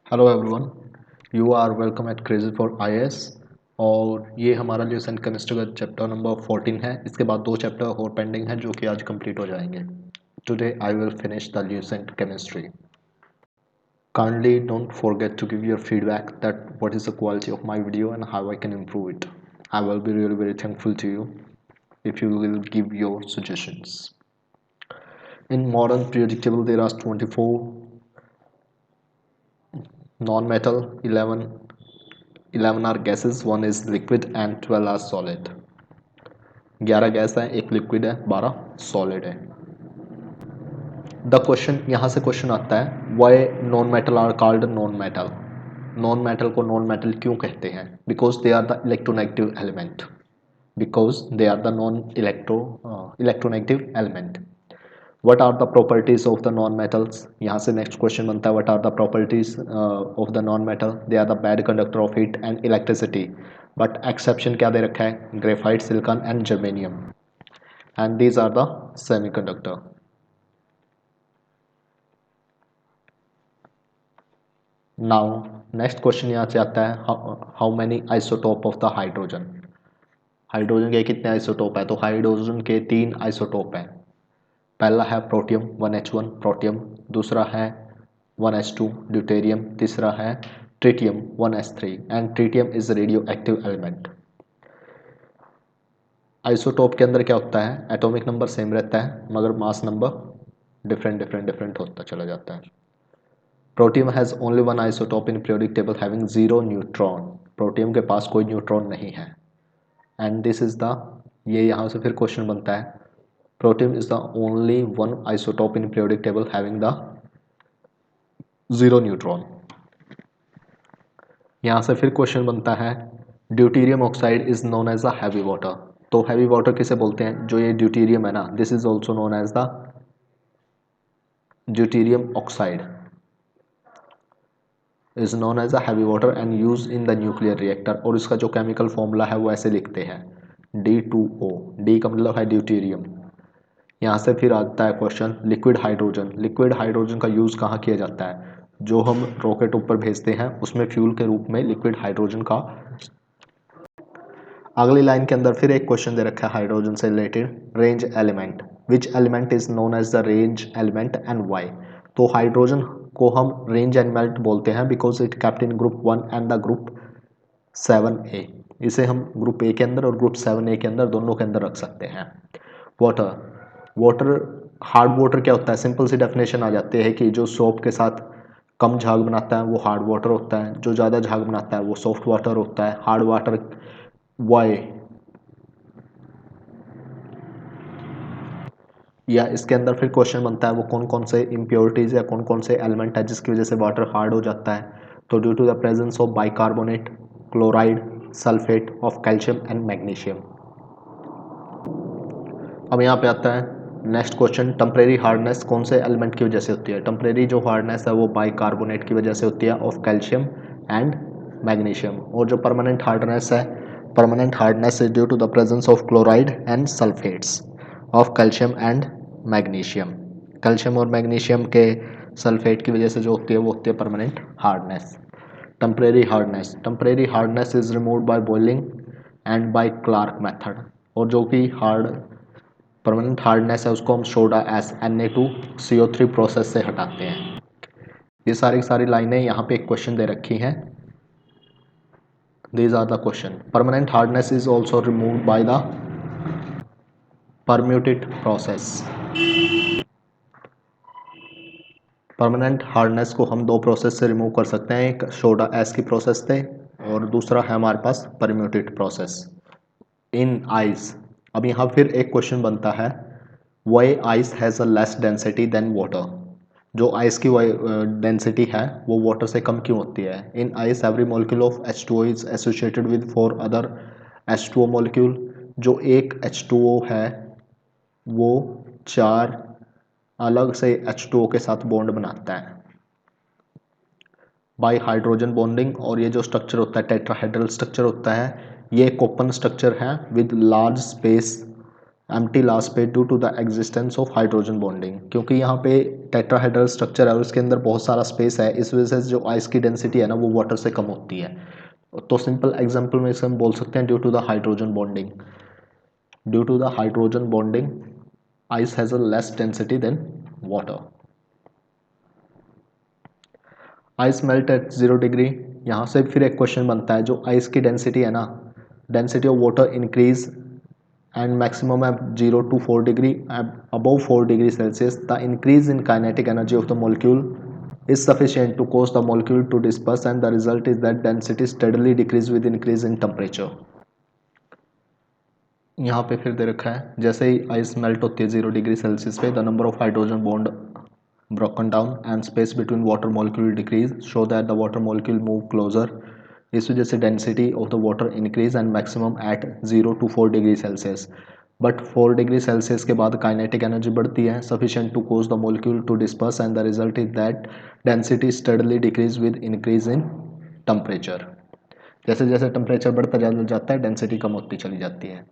Hello everyone, you are welcome at Crazy for IAS. और ये हमारा लेसन केमिस्ट्री का चैप्टर नंबर 14 है। इसके बाद दो चैप्टर और पेंडिंग है जो कि आज कंप्लीट हो जाएंगे। Today I will finish the lesson chemistry. Kindly don't forget to give your feedback that what is the quality of my video and how I can improve it. I will be really very thankful to you if you will give your suggestions. In modern periodic table there are 24 non-metal, 11 are gases, 1 is liquid and 12 are solid. 11 gas है, एक liquid है, 12 solid है। The question, यहाँ से question आता है why non metal are called non metal. Non metal को non metal क्यों कहते हैं? Because they are the electronegative element. Because they are the non electronegative element. What are the properties of the non-metals? यहाँ से next question बनता है, what are the properties of the non-metal? They are the bad conductor of heat and electricity. But exception क्या दे रखा है? Graphite, silicon and germanium. And these are the semiconductor. Now next question यहाँ से आता है, how many isotope of the hydrogen? Hydrogen के कितने isotope है? तो हाइड्रोजन के 3 आइसोटोप हैं। पहला है प्रोटियम 1H1 प्रोटियम, दूसरा है 1H2 ड्यूटेरियम, तीसरा है tritium 1S3 and tritium is radio active element. Isotope के अंदर क्या होता है? एटॉमिक नंबर सेम रहता है मगर मास नंबर डिफरेंट होता चला जाता है। Protium has only one isotope in periodic table having 0 neutron. Protium के पास कोई न्यूट्रॉन नहीं है। एंड दिस इज द, ये यहाँ से फिर क्वेश्चन बनता है, protium is the only one isotope in periodic table having the 0 neutron। यहाँ से फिर क्वेश्चन बनता है, deuterium oxide is known as the heavy water. तो हैवी वाटर किसे बोलते हैं? जो ये ड्यूटीरियम है ना, this is also known as the deuterium oxide is known as the heavy water and use in the nuclear reactor. और इसका जो केमिकल फॉर्मूला है वो ऐसे लिखते हैं, D2O। डी का मतलब है ड्यूटीरियम। यहाँ से फिर आता है question, liquid hydrogen. Liquid hydrogen का यूज़ कहाँ किया जाता है? जो हम रॉकेट ऊपर भेजते हैं उसमें फ्यूल के रूप में लिक्विड हाइड्रोजन का। अगली लाइन के अंदर फिर एक क्वेश्चन दे रखा है हाइड्रोजन से related, range element. Which element is known as the range element and why? तो हाइड्रोजन को हम रेंज एलिमेंट बोलते हैं because it kept in group 1 and the group 7A। इसे हम ग्रुप ए के अंदर और ग्रुप 7A के अंदर, दोनों के अंदर रख सकते हैं। वाटर, वाटर हार्ड वाटर क्या होता है? सिंपल सी डेफिनेशन आ जाती है कि जो सोप के साथ कम झाग बनाता है वो हार्ड वाटर होता है, जो ज़्यादा झाग बनाता है वो सॉफ्ट वाटर होता है। हार्ड वाटर वाई, या इसके अंदर फिर क्वेश्चन बनता है वो कौन कौन से इम्प्योरिटीज़ या कौन कौन से एलिमेंट है जिसकी वजह से वाटर हार्ड हो जाता है? तो due to the presence of bicarbonate, chloride, sulphate of calcium and magnesium. अब यहाँ पे आता है नेक्स्ट क्वेश्चन, टेम्परेरी हार्डनेस कौन से एलिमेंट की वजह से होती है? टेम्परेरी जो हार्डनेस है वो बाइकार्बोनेट की वजह से होती है ऑफ कैल्शियम एंड मैग्नीशियम। और जो परमानेंट हार्डनेस है, permanent hardness is due to the presence of chloride and sulphates of calcium and magnesium. Calcium और मैग्नीशियम के सल्फेट की वजह से जो होती है वो होती है permanent hardness. Temporary hardness, temporary hardness is removed by boiling and by Clark method. और जो कि हार्ड परमानेंट हार्डनेस है उसको हम सोडा Na2CO3 प्रोसेस से हटाते हैं। ये सारी सारी लाइनें यहाँ पे एक क्वेश्चन दे रखी हैं। These are the question. Permanent hardness is also removed by the permutit process. Permanent hardness को हम दो प्रोसेस से रिमूव कर सकते हैं, एक सोडा एस की प्रोसेस से और दूसरा है हमारे पास परम्यूटेट प्रोसेस इन आइस। अब यहाँ फिर एक क्वेश्चन बनता है, why ice has a less density than water. जो आइस की डेंसिटी है वो वाटर से कम क्यों होती है? In ice every molecule of H2O is associated with 4 other H2O molecule. जो एक H2O है वो 4 अलग से H2O के साथ बॉन्ड बनाता है बाय हाइड्रोजन बॉन्डिंग। और ये जो स्ट्रक्चर होता है टेट्राहेड्रल स्ट्रक्चर होता है, ये एक ओपन स्ट्रक्चर है with large space empty last पे due to the existence of hydrogen bonding, क्योंकि यहाँ पे टेट्राहेड्रल स्ट्रक्चर है और उसके अंदर बहुत सारा स्पेस है, इस वजह से जो आइस की डेंसिटी है ना वो वाटर से कम होती है। तो सिंपल एग्जांपल में इसे हम बोल सकते हैं due to the hydrogen bonding. Due to the hydrogen bonding ice has a less density than water. Ice melt at 0 degree. यहाँ से फिर एक क्वेश्चन बनता है, जो आइस की डेंसिटी है ना, density of water increase and maximum at 0 to 4 degree above 4 degree Celsius, the increase in kinetic energy of the molecule is sufficient to cause the molecule to disperse, and the result is that density steadily decrease with increase in temperature। यहाँ पे फिर दे रखा है, जैसे ही ice melt होती है 0 degree Celsius पे, the number of hydrogen bond broken down and space between water molecule decrease, show that the water molecule move closer। इस वजह से density of the water increase and maximum at 0 to 4 degree Celsius. But 4 degree Celsius के बाद kinetic energy बढ़ती है, sufficient to cause the molecule to disperse, and the result is that density steadily decrease with increase in temperature. जैसे जैसे temperature बढ़ता जाता है density कम होती चली जाती है।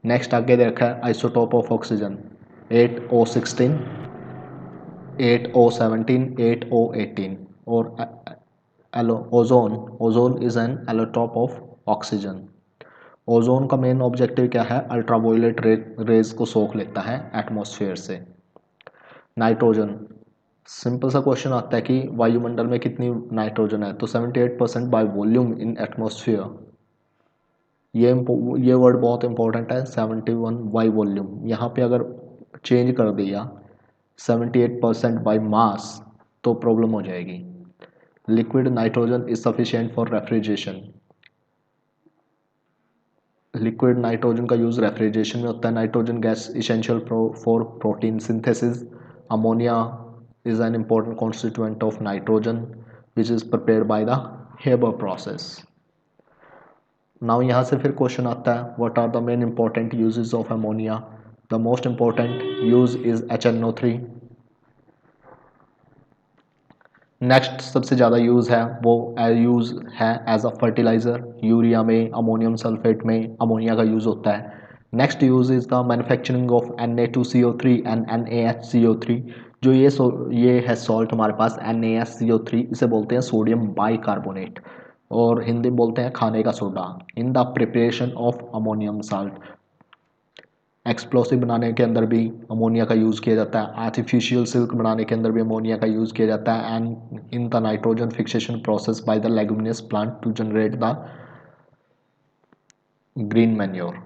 नेक्स्ट आगे देखा है isotope of oxygen 8O16, 8O17, 8O18। और ozone is an allotrope of oxygen. Ozone का मेन ऑब्जेक्टिव क्या है, अल्ट्रावायलेट रेज को सोख लेता है एटमॉस्फेयर से। नाइट्रोजन, सिंपल सा क्वेश्चन आता है कि वायुमंडल में कितनी नाइट्रोजन है, तो 78% बाय वॉल्यूम इन एटमॉस्फेयर। ये वर्ड बहुत इंपॉर्टेंट है, 71 बाई वॉल्यूम। यहाँ पे अगर चेंज कर दिया 78% बाई मास तो प्रॉब्लम हो जाएगी। Liquid nitrogen is sufficient for refrigeration. Liquid nitrogen का यूज़ रेफ्रिजरेशन में होता है। Nitrogen gas essential for protein synthesis. Ammonia is an important constituent of nitrogen which is prepared by the Haber process. Now यहाँ से फिर question आता है, what are the main important uses of ammonia. The most important use is HNO3। Next सबसे ज़्यादा use है वो use है एज अ फर्टिलाइज़र। यूरिया में, अमोनियम सल्फेट में अमोनिया का यूज़ होता है। Next use is the manufacturing of Na2CO3 and NaHCO3। जो ये है सॉल्ट हमारे पास NaSCO3, इसे बोलते हैं सोडियम बाइकार्बोनेट और हिंदी में बोलते हैं खाने का soda. In the preparation of ammonium salt, explosive बनाने के अंदर भी अमोनिया का यूज़ किया जाता है। आर्टिफिशियल सिल्क बनाने के अंदर भी अमोनिया का यूज़ किया जाता है। And in the nitrogen fixation process by the leguminous plant to generate the green manure.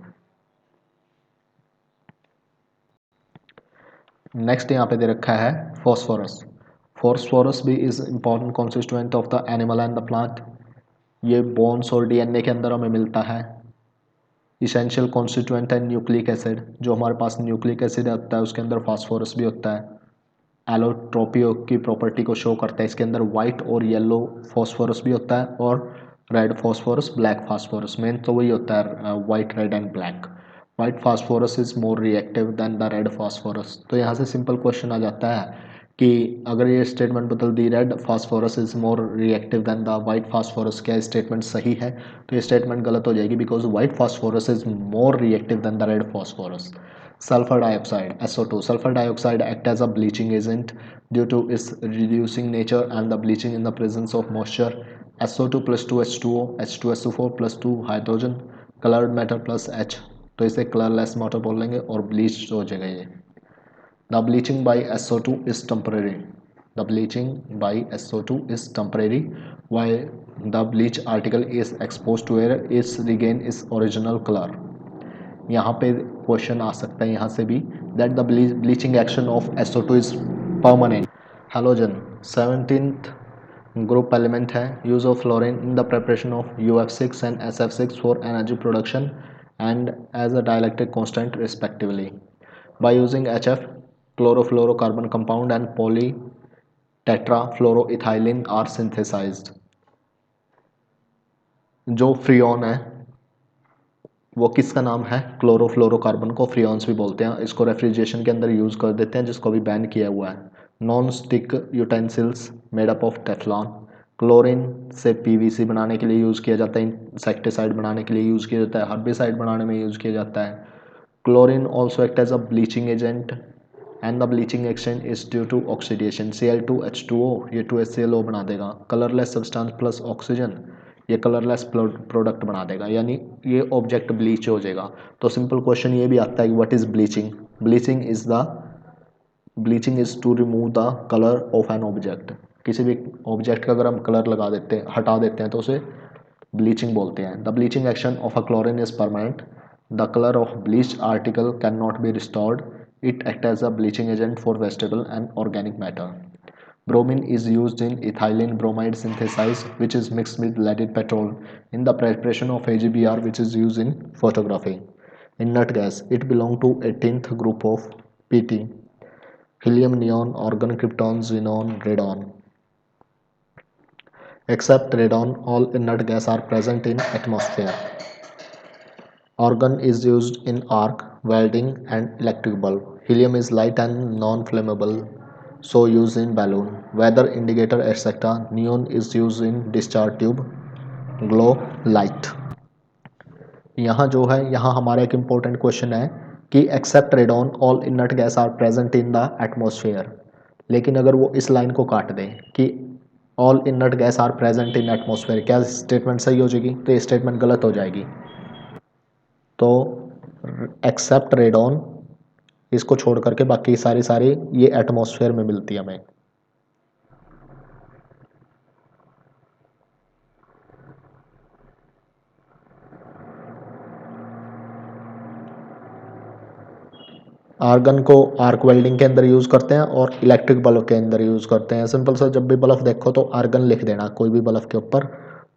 Next यहाँ पे दे रखा है फॉस्फोरस। फॉस्फोरस भी is important constituent of the animal and the plant. ये बोन्स और DNA के अंदर हमें मिलता है। इसेंशियल कॉन्स्टिट्यूएंट है न्यूक्लिक एसिड। जो हमारे पास न्यूक्लिक एसिड होता है उसके अंदर फास्फोरस भी होता है। एलोट्रोपी की प्रॉपर्टी को शो करता है। इसके अंदर वाइट और येलो फॉस्फोरस भी होता है और red phosphorus, black phosphorus. Main तो वही होता है white, red and black. White phosphorus is more reactive than the red phosphorus. तो यहाँ से सिंपल क्वेश्चन आ जाता है कि अगर ये स्टेटमेंट बदल दी red phosphorus is more reactive than the white phosphorus, क्या स्टेटमेंट सही है? तो ये स्टेटमेंट गलत हो जाएगी, because white phosphorus is more reactive than the red phosphorus. Sulfur dioxide SO2, sulfur dioxide act as a bleaching agent due to its reducing nature and the bleaching in the presence of moisture। SO2 plus 2H2O, H2SO4 plus 2 hydrogen, colored matter plus H। तो इसे colourless water बोल लेंगे और bleach हो जाएगा ये। The bleaching by SO2 is temporary। The bleaching by SO2 is temporary while the bleach article is exposed to air, it regain its original color। यहाँ पे क्वेश्चन आ सकता है यहाँ से भी, that the bleaching action of SO2 is permanent. Halogen 17th group element है। Use of fluorine in the preparation of UF6 and SF6 for energy production and as a dielectric constant respectively. By using HF chlorofluorocarbon compound and poly tetrafluoroethylene are synthesized. जो freon है वो किसका नाम है? Chlorofluorocarbon को freons भी बोलते हैं। इसको रेफ्रिजरेशन के अंदर यूज़ कर देते हैं, जिसको भी बैन किया हुआ है। Non stick utensils made up of Teflon. Chlorine से PVC बनाने के लिए यूज़ किया जाता है। इंसेक्टिसाइड बनाने के लिए यूज़ किया जाता है। हर्बिसाइड बनाने में यूज़ किया जाता है। Chlorine also act as a bleaching agent and the bleaching action is due to oxidation. Cl2H2O ये 2HClO बना देगा. कलरलेस सब्सटेंस प्लस ऑक्सीजन ये कलरलेस प्रोडक्ट बना देगा, यानी ये ऑब्जेक्ट ब्लीच हो जाएगा. तो सिंपल क्वेश्चन ये भी आता है कि what is bleaching. Bleaching is to remove the colour of an object. किसी भी ऑब्जेक्ट का अगर हम कलर लगा देते हैं, हटा देते हैं, तो उसे ब्लीचिंग बोलते हैं. The bleaching action of a chlorine is permanent. The colour of bleached article can not be restored. It acts as a bleaching agent for vegetable and organic matter. Bromine is used in ethylene bromide synthesis, which is mixed with leaded petrol in the preparation of AgBr, which is used in photography. Inert gas, it belongs to 18th group of Pt. Helium, neon, argon, krypton, xenon, radon. Except radon, all inert gas are present in atmosphere. Argon is used in arc welding and electric bulb. Helium is light and non-flammable, so used in balloon, weather indicator, etc. Neon is used in discharge tube, glow light. यहाँ जो है, यहाँ हमारा एक important question है कि except radon all inert gas are present in the atmosphere. लेकिन अगर वो इस लाइन को काट दें कि all inert gas are present in atmosphere, क्या स्टेटमेंट सही हो जाएगी? तो ये स्टेटमेंट गलत हो जाएगी. तो एक्सेप्ट रेडॉन इसको छोड़ करके बाकी सारी ये एटमॉस्फेयर में मिलती है हमें. आर्गन को आर्क वेल्डिंग के अंदर यूज़ करते हैं और इलेक्ट्रिक बल्ब के अंदर यूज़ करते हैं. सिंपल सा, जब भी बल्ब देखो तो आर्गन लिख देना कोई भी बल्ब के ऊपर,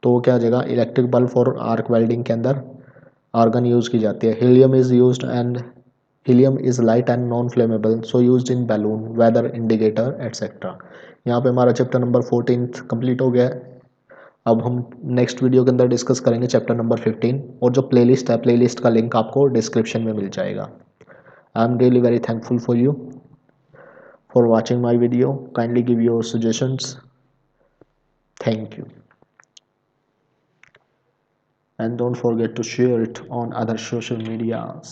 तो क्या आ जाएगा? इलेक्ट्रिक बल्ब और आर्क वेल्डिंग के अंदर आर्गन यूज़ की जाती है. Helium is used and helium is light and non flammable, so used in balloon, weather indicator et cetera. यहाँ पे हमारा चैप्टर नंबर 14 कंप्लीट हो गया है. अब हम नेक्स्ट वीडियो के अंदर डिस्कस करेंगे चैप्टर नंबर 15, और जो प्लेलिस्ट है, प्लेलिस्ट का लिंक आपको डिस्क्रिप्शन में मिल जाएगा. I am really very thankful for you for watching my video. Kindly give your suggestions. Thank you. And don't forget to share it on other social medias.